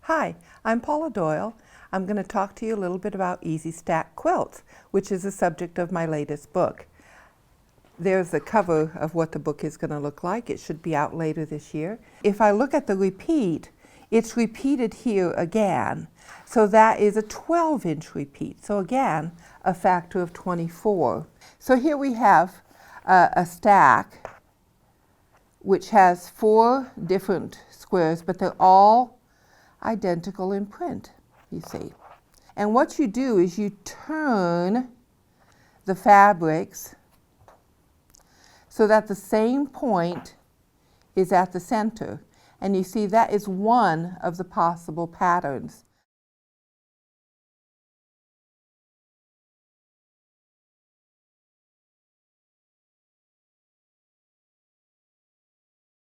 Hi, I'm Paula Doyle. I'm going to talk to you a little bit about Easy Stack quilts, which is the subject of my latest book. There's the cover of what the book is going to look like. It should be out later this year. If I look at the repeat, it's repeated here again. So that is a 12-inch repeat. So again, a factor of 24. So here we have a stack which has 4 different squares, but they're all identical in print, you see. And what you do is you turn the fabrics so that the same point is at the center. And you see that is one of the possible patterns.